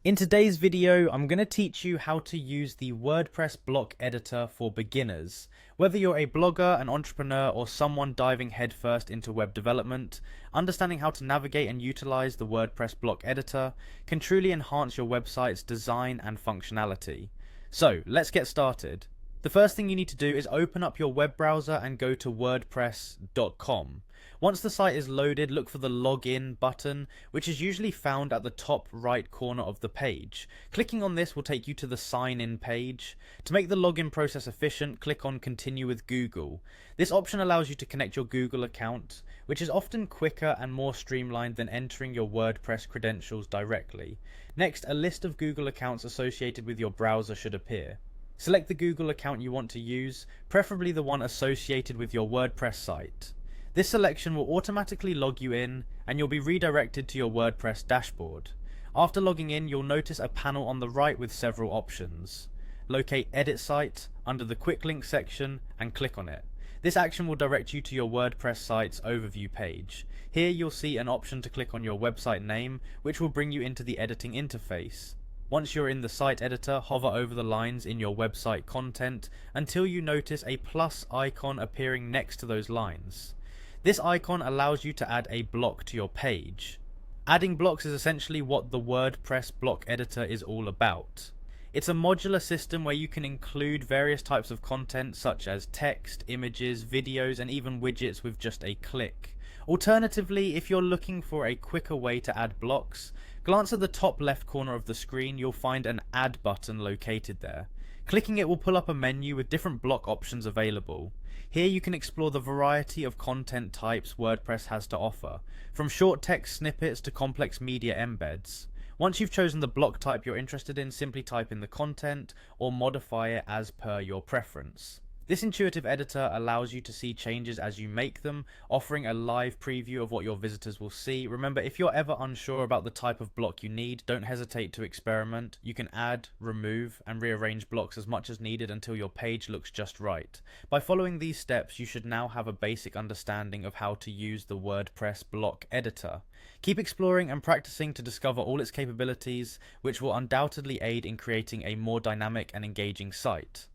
In today's video, I'm going to teach you how to use the WordPress block editor for beginners. Whether you're a blogger, an entrepreneur, or someone diving headfirst into web development, understanding how to navigate and utilize the WordPress block editor can truly enhance your website's design and functionality. So, let's get started. The first thing you need to do is open up your web browser and go to wordpress.com. Once the site is loaded, look for the login button, which is usually found at the top right corner of the page. Clicking on this will take you to the sign in page. To make the login process efficient, click on continue with Google. This option allows you to connect your Google account, which is often quicker and more streamlined than entering your WordPress credentials directly. Next, a list of Google accounts associated with your browser should appear. Select the Google account you want to use, preferably the one associated with your WordPress site. This selection will automatically log you in, and you'll be redirected to your WordPress dashboard. After logging in, you'll notice a panel on the right with several options. Locate Edit Site under the Quick Link section and click on it. This action will direct you to your WordPress site's overview page. Here you'll see an option to click on your website name, which will bring you into the editing interface. Once you're in the site editor, hover over the lines in your website content until you notice a plus icon appearing next to those lines. This icon allows you to add a block to your page. Adding blocks is essentially what the WordPress block editor is all about. It's a modular system where you can include various types of content such as text, images, videos, and even widgets with just a click. Alternatively, if you're looking for a quicker way to add blocks, glance at the top left corner of the screen. You'll find an add button located there. Clicking it will pull up a menu with different block options available. Here you can explore the variety of content types WordPress has to offer, from short text snippets to complex media embeds. Once you've chosen the block type you're interested in, simply type in the content or modify it as per your preference. This intuitive editor allows you to see changes as you make them, offering a live preview of what your visitors will see. Remember, if you're ever unsure about the type of block you need, don't hesitate to experiment. You can add, remove, and rearrange blocks as much as needed until your page looks just right. By following these steps, you should now have a basic understanding of how to use the WordPress block editor. Keep exploring and practicing to discover all its capabilities, which will undoubtedly aid in creating a more dynamic and engaging site.